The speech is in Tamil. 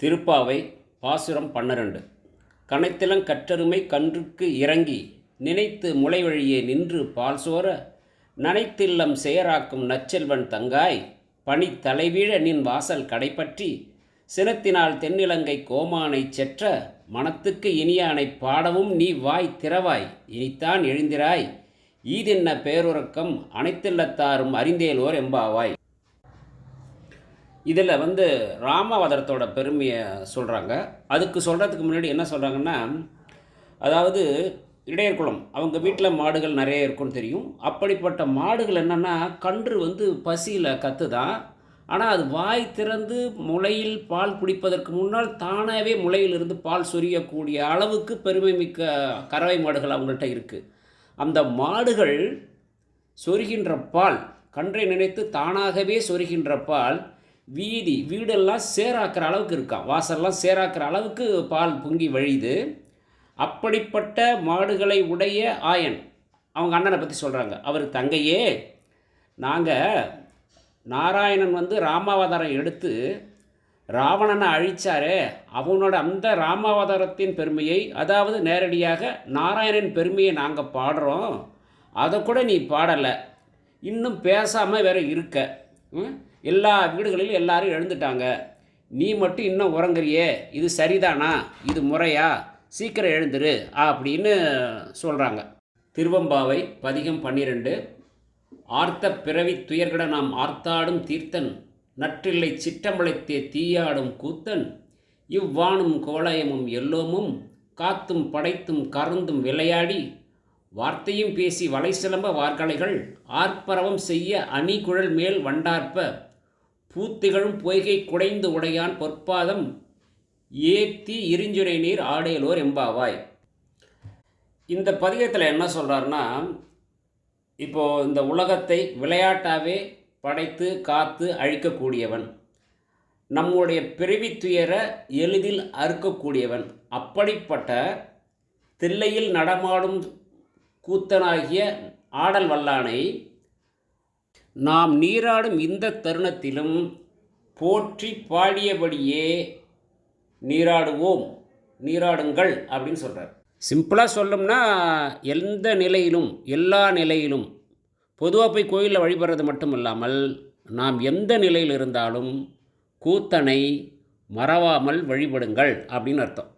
திருப்பாவை பாசுரம் 12. கனைத்திலங் கற்றருமை கன்றுக்கு இறங்கி நினைத்து முளை வழியே நின்று பால் சோர நனைத்தில்லம் செயராக்கும் நச்செல்வன் தங்காய் பனி தலைவீழ நின் வாசல் கடைப்பற்றி சினத்தினால் தென்னிலங்கை கோமானைச் செற்ற மனத்துக்கு இனியானைப் பாடவும் நீ வாய் திறவாய் இனித்தான் எழுந்திராய் ஈதென்ன பேருறக்கம் அனைத்தில்லத்தாரும் அறிந்தேலோர் எம்பாவாய். இதில் ராமாவதாரத்தோட பெருமையை சொல்கிறாங்க. அதுக்கு சொல்கிறதுக்கு முன்னாடி என்ன சொல்கிறாங்கன்னா, அதாவது இடையர் குலம் அவங்க வீட்டில் மாடுகள் நிறைய இருக்குன்னு தெரியும். அப்படிப்பட்ட மாடுகள் என்னென்னா, கன்று பசியில் கத்துதான். ஆனால் அது வாய் திறந்து முளையில் பால் குடிப்பதற்கு முன்னால் தானாகவே முளையிலிருந்து பால் சொரியக்கூடிய அளவுக்கு பெருமை மிக்க கறவை மாடுகள் அவங்கள்ட்ட இருக்குது. அந்த மாடுகள் சொரிகின்ற பால், கன்றை நினைத்து தானாகவே சொரிகின்ற பால் வீடெல்லாம் சேராக்கிற அளவுக்கு இருக்கான், வாசல்லாம் சேராக்கிற அளவுக்கு பால் பொங்கி வழியுது. அப்படிப்பட்ட மாடுகளை உடைய ஆயன் அவங்க அண்ணனை பற்றி சொல்கிறாங்க. அவர் தங்கையே, நாங்கள் நாராயணன் ராமாவதாரம் எடுத்து ராவணனை அழிச்சாரே, அவனோட அந்த ராமாவதாரத்தின் பெருமையை, அதாவது நேரடியாக நாராயணன் பெருமையை நாங்கள் பாடுறோம். அதை கூட நீ பாடலை, இன்னும் பேசாமல் வேற இருக்க. எல்லா வீடுகளிலும் எல்லாரும் எழுந்துட்டாங்க, நீ மட்டும் இன்னும் உறங்குறியே, இது சரிதானா, இது முறையா, சீக்கிரம் எழுந்துரு அப்படின்னு சொல்கிறாங்க. திருவம்பாவை பதிகம் 12. ஆர்த்த பிறவி துயர்கட நாம் ஆர்த்தாடும் தீர்த்தன் நற்றில்லை சிற்றம்பலத்தே தீயாடும் கூத்தன் இவ்வானும் கோலயமும் எல்லோமும் காத்தும் படைத்தும் கறந்தும் விளையாடி வார்த்தையும் பேசி வலை சிலம்ப வார்கலைகள் ஆர்ப்பரவம் செய்ய அணி குழல் மேல் வண்டார்ப்ப பூத்திகளும் பொய்கை குடைந்து உடையான் பொற்பாதம் ஏத்தி இருஞ்சுனை நீர் ஆடையலோர் எம்பாவாய். இந்த பதிகத்தில் என்ன சொல்கிறாருன்னா, இப்போது இந்த உலகத்தை விளையாட்டாகவே படைத்து காத்து அழிக்கக்கூடியவன், நம்முடைய பிறவி துயர எளிதில் அறுக்கக்கூடியவன், அப்படிப்பட்ட தில்லையில் நடமாடும் கூத்தனாகிய ஆடல் வல்லானை நாம் நீராடும் இந்த தருணத்திலும் போற்றி பாடியபடியே நீராடுவோம், நீராடுங்கள் அப்படின்னு சொல்கிறார். சிம்பிளாக சொல்லணும்னா, எந்த நிலையிலும் எல்லா நிலையிலும் பொதுவாக போய் கோயிலில் வழிபடுறது மட்டும் இல்லாமல் நாம் எந்த நிலையில் இருந்தாலும் கூத்தனை மறவாமல் வழிபடுங்கள் அப்படின்னு அர்த்தம்.